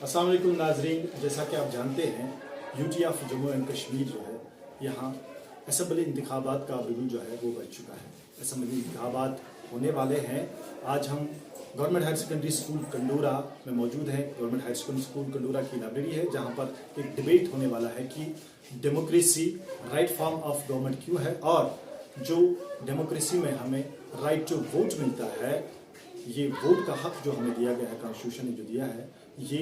अस्सलाम वालेकुम नाजरीन, जैसा कि आप जानते हैं UT of Jammu and Kashmir जो है यहाँ असम्बली इंतखाबात का बिगुल जो है वो बच चुका है। असम्बली इंतखाबात होने वाले हैं। आज हम government higher secondary school Kandora में मौजूद हैं। Government higher secondary school Kandora की लाइब्रेरी है जहाँ पर एक डिबेट होने वाला है कि democracy right form of government क्यों है और जो डेमोक्रेसी में हमें राइट टू वोट मिलता है, ये वोट का हक जो हमें दिया गया है, कॉन्स्टिट्यूशन ने जो दिया है, ये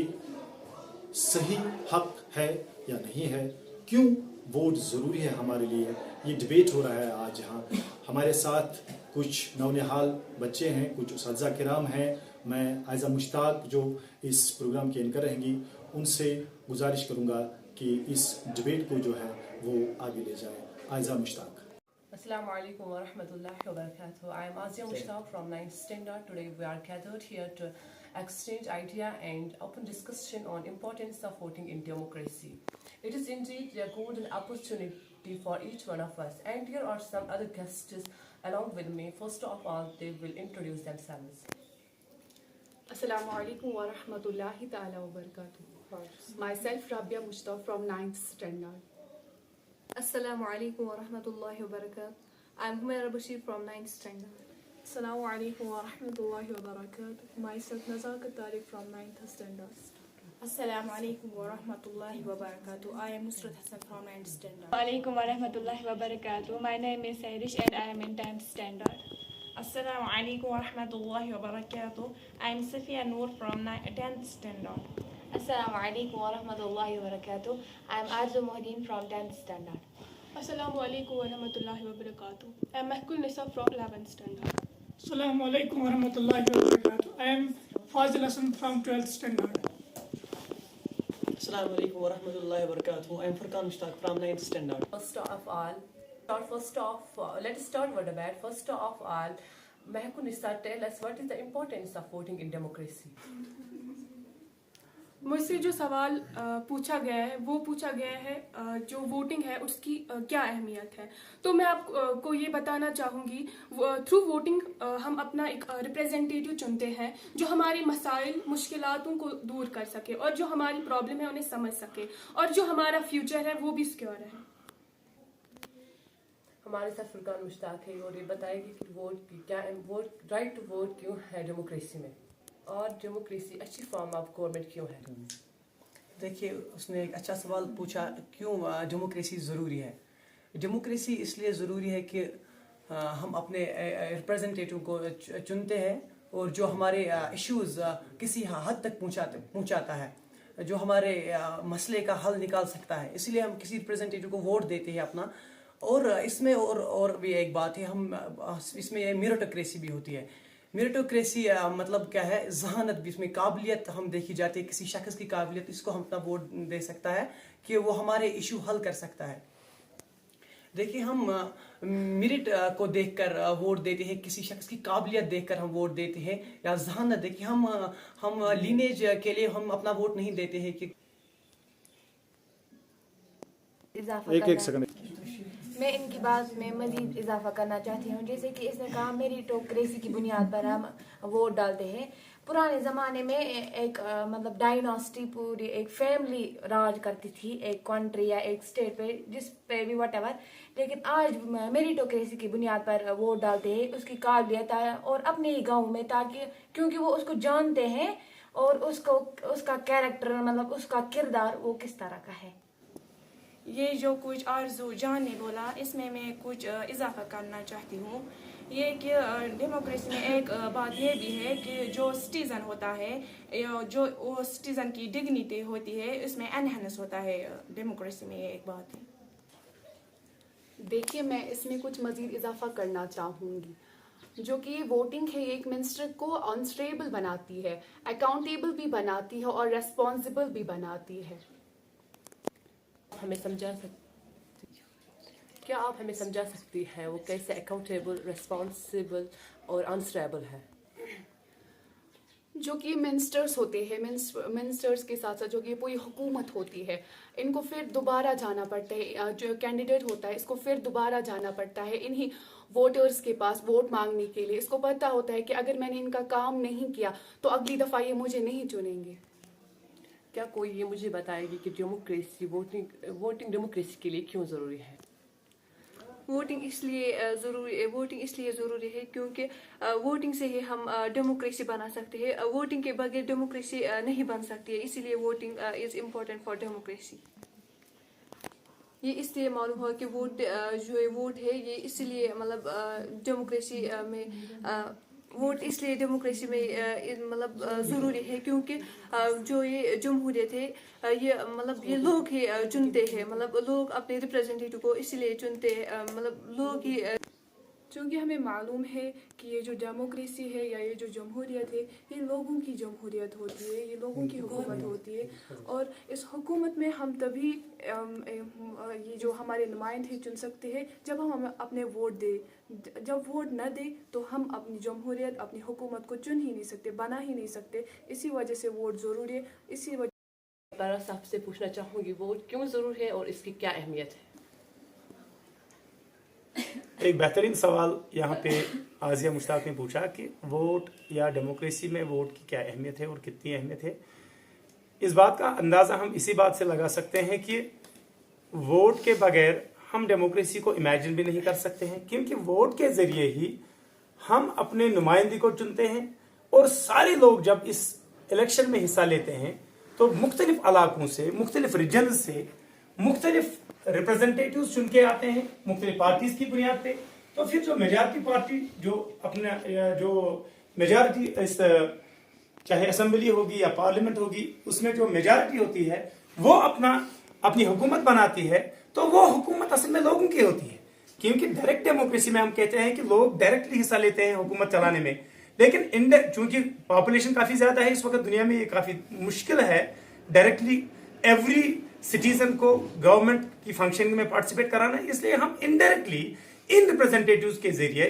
सही हक है या नहीं है, क्यों वोट ज़रूरी है हमारे लिए, ये डिबेट हो रहा है आज यहाँ। हमारे साथ कुछ नौनिहाल बच्चे हैं, कुछ उस्ताज़ा किराम हैं। मैं आयज़ा मुश्ताक जो इस प्रोग्राम की एंकर रहेंगी, उनसे गुजारिश करूँगा कि इस डिबेट को जो है वो आगे ले जाए। Aiza Mushtaq. Assalamu alaikum wa rahmatullahi wa barakatuh. I am Azia Mushtaq from 9th Standard. Today we are gathered here to exchange idea and open discussion on importance of voting in democracy. It is indeed a golden opportunity for each one of us. And here are some other guests along with me. First of all, they will introduce themselves. Assalamu alaikum wa rahmatullahi ta'ala wa barakatuh. Myself Rabia Mushtaq from 9th Standard. Assalamu alaikum wa rahmatullahi wa barakatuh. I'm Humaira Bashir from 9th Standard. Assalamu alaikum wa rahmatullahi wa barakatuh. Myself Nazakat Tariq from 9th Standard. Assalamu alaikum wa rahmatullahi wa barakatuh. I am Nusrat Hassan from 9th Standard. Alaikum wa rahmatullahi wa barakatuh. My name is Irish and I am in 10th Standard. Assalamu alaikum wa rahmatullahi wa barakatuh. I am Safia Noor from 10th Standard. Assalamu alaikum wa rahmatullahi wa barakatuh. I am Arzu Mohdeen from 10th Standard. Assalamu alaikum wa rahmatullahi wa barakatuh. I am Mahkul Nisa from 11th Standard. Assalamu alaikum wa rahmatullahi wa barakatuh. I am Fazil Hassan from 12th Standard. Assalamu alaikum wa rahmatullahi wa barakatuh. I am Furqan Mushtaq from 9th Standard. First of all, let's start with the debate. First of all, Mahkul Nisa, tell us what is the importance of voting in democracy? मुझसे जो सवाल पूछा गया है वो पूछा गया है जो वोटिंग है उसकी क्या अहमियत है। तो मैं आपको ये बताना चाहूँगी, थ्रू वोटिंग हम अपना एक रिप्रेजेंटेटिव चुनते हैं जो हमारे मसाइल मुश्किलातों को दूर कर सके और जो हमारी प्रॉब्लम है उन्हें समझ सके और जो हमारा फ्यूचर है वो भी सिक्योर है। हमारे साथ फुरकान मुश्ताक है और ये बताएगी कि वोट राइट टू वोट क्यों है डेमोक्रेसी में और डेमोक्रेसी अच्छी फॉर्म ऑफ गवर्नमेंट क्यों है। देखिए, उसने एक अच्छा सवाल पूछा, क्यों डेमोक्रेसी ज़रूरी है। डेमोक्रेसी इसलिए ज़रूरी है कि हम अपने रिप्रेजेंटेटिव को चुनते हैं और जो हमारे इश्यूज़ किसी हद तक पहुंचाता है, जो हमारे मसले का हल निकाल सकता है, इसलिए हम किसी रिप्रेजेंटेटिव को वोट देते हैं अपना। और इसमें और भी एक बात है, हम इसमें मेरिटोक्रेसी भी होती है। मेरिटोक्रेसी मतलब क्या है, जहानत भी, इसमें काबिलियत हम देखी जाती है, किसी शख्स की काबिलियत, इसको हम अपना वोट दे सकता है कि वो हमारे इशू हल कर सकता है। देखिए, हम मेरिट को देखकर वोट देते हैं, किसी शख्स की काबिलियत देखकर हम वोट देते हैं या जहानत। देखिए, हम लीनेज के लिए हम अपना वोट नहीं देते हैं कि एक सेकंड मैं इनकी बात में मज़ीद इजाफा करना चाहती हूँ। जैसे कि इसने कहा मेरिटोक्रेसी की बुनियाद पर हम वोट डालते हैं। पुराने ज़माने में एक मतलब डायनास्टी, पूरी एक फैमिली राज करती थी एक कंट्री या एक स्टेट पे, जिस पे भी वट एवर। लेकिन आज मेरिटोक्रेसी की बुनियाद पर वोट डालते हैं उसकी काबिलियत और अपने ही गाँव में, ताकि क्योंकि वो उसको जानते हैं और उसका कैरेक्टर मतलब उसका किरदार वो किस तरह का है। ये जो कुछ आरज़ू जान ने बोला, इसमें मैं कुछ इजाफा करना चाहती हूँ। ये कि डेमोक्रेसी में एक बात ये भी है कि जो सिटीज़न होता है, जो वो सिटीज़न की डिग्निटी होती है, इसमें एनहेंस होता है। डेमोक्रेसी में ये एक बात है। देखिए, मैं इसमें कुछ मज़ीद इजाफा करना चाहूँगी। जो कि वोटिंग है, एक मिनिस्टर को अनस्टेबल बनाती है, अकाउंटेबल भी बनाती है और रेस्पॉन्सिबल भी बनाती है। क्या आप हमें समझा सकती हैं वो कैसे अकाउंटेबल, रिस्पॉन्सिबल और अनस्टेबल है? जो कि मिनिस्टर्स होते हैं, मिनिस्टर्स के साथ साथ जो कि पूरी हुकूमत होती है, इनको फिर दोबारा जाना पड़ता है। जो कैंडिडेट होता है इसको फिर दोबारा जाना पड़ता है इन्हीं वोटर्स के पास वोट मांगने के लिए। इसको पता होता है कि अगर मैंने इनका काम नहीं किया तो अगली दफ़ा ये मुझे नहीं चुनेंगे। क्या कोई ये मुझे बताएगी कि डेमोक्रेसी वोटिंग डेमोक्रेसी के लिए क्यों ज़रूरी है? वोटिंग इसलिए ज़रूरी है क्योंकि वोटिंग से ही हम डेमोक्रेसी बना सकते हैं. वोटिंग के बगैर डेमोक्रेसी नहीं बन सकती है, इसीलिए voting is important for democracy. ये इसलिए मालूम हुआ कि वोट है ये इसलिए मतलब डेमोक्रेसी में वोट इसलिए डेमोक्रेसी में मतलब ज़रूरी है क्योंकि जो ये जमहूरियत है ये मतलब ये लोग ही चुनते हैं, मतलब लोग अपने रिप्रेजेंटेटिव को इसलिए चुनते हैं, मतलब लोग ही. चूँकि हमें मालूम है कि ये जो डेमोक्रेसी है या ये जो जमहूरियत है ये लोगों की जमहूरियत होती है, ये लोगों की हुकूमत होती है. और इस हुकूमत में हम तभी ये जो हमारे नुमाइंदे चुन सकते हैं जब हम अपने वोट दें. जब वोट न दें तो हम अपनी जमहूरियत अपनी हुकूमत को चुन ही नहीं सकते, बना ही नहीं सकते. इसी वजह से वोट ज़रूरी है. इसी वजह बारा साहब से पूछना चाहूँगी वोट क्यों ज़रूरी है और इसकी क्या अहमियत है? एक बेहतरीन सवाल यहाँ पे आजिया मुश्ताक ने पूछा कि वोट या डेमोक्रेसी में वोट की क्या अहमियत है और कितनी अहमियत है. इस बात का अंदाज़ा हम इसी बात से लगा सकते हैं कि वोट के बगैर हम डेमोक्रेसी को इमेजिन भी नहीं कर सकते हैं, क्योंकि वोट के ज़रिए ही हम अपने नुमाइंदे को चुनते हैं. और सारे लोग जब इस इलेक्शन में हिस्सा लेते हैं तो मुख्तलिफ इलाकों से, मुख्तलिफ रीजन से मुख्तलिफ रिप्रेजेंटेटिव्स चुन के आते हैं मुख्तलिफ पार्टीज की बुनियाद पे. तो फिर जो मेजॉरिटी पार्टी जो अपना जो मेजॉरिटी इस चाहे असेंबली होगी या पार्लियामेंट होगी उसमें जो मेजॉरिटी होती है वो अपनी हुकूमत बनाती है, तो वो हुकूमत असल में लोगों की होती है. क्योंकि डायरेक्ट डेमोक्रेसी में हम कहते हैं कि लोग डायरेक्टली हिस्सा लेते हैं हुकूमत चलाने में, लेकिन चूंकि पॉपुलेशन काफी ज्यादा है इस वक्त दुनिया में, ये काफी मुश्किल है डायरेक्टली एवरी सिटीजन को गवर्नमेंट की फंक्शनिंग में पार्टिसिपेट कराना. इसलिए हम इनडायरेक्टली इन रिप्रेजेंटेटिव्स के जरिए,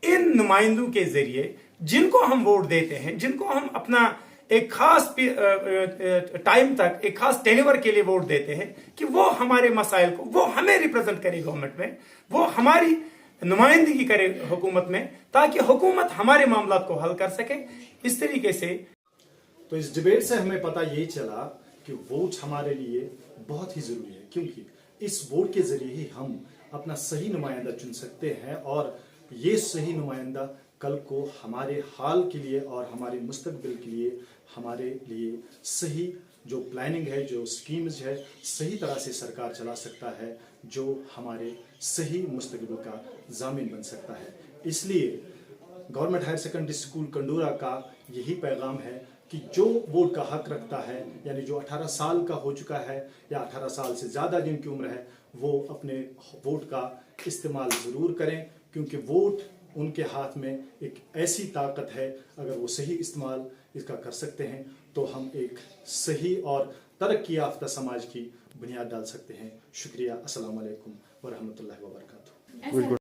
इन नुमाइंदों के जरिए जिनको हम वोट देते हैं, जिनको हम अपना एक खास टाइम तक एक खास टेन्योर के लिए वोट देते हैं कि वो हमारे मसाइल को, वो हमें रिप्रेजेंट करे गवर्नमेंट में, वो हमारी नुमाइंदगी करे हुकूमत में, ताकि हुकूमत हमारे मामलात को हल कर सके. इस तरीके से तो इस डिबेट से हमें पता यही चला कि वोट हमारे लिए बहुत ही जरूरी है, क्योंकि इस वोट के जरिए ही हम अपना सही नुमाइंदा चुन सकते हैं और ये सही नुमाइंदा कल को हमारे हाल के लिए और हमारे मुस्तकबिल के लिए हमारे लिए सही जो प्लानिंग है, जो स्कीम्स है, सही तरह से सरकार चला सकता है, जो हमारे सही मुस्तकबिल का जामिन बन सकता है. इसलिए गवर्नमेंट हायर सेकेंडरी स्कूल कंडूरा का यही पैगाम है कि जो वोट का हक रखता है, यानी जो 18 साल का हो चुका है या 18 साल से ज़्यादा जिनकी उम्र है, वो अपने वोट का इस्तेमाल ज़रूर करें, क्योंकि वोट उनके हाथ में एक ऐसी ताकत है, अगर वो सही इस्तेमाल इसका कर सकते हैं तो हम एक सही और तरक्की याफ्ता समाज की बुनियाद डाल सकते हैं. शुक्रिया. अस्सलाम वालेकुम व रहमतुल्लाहि व बरकातुहू.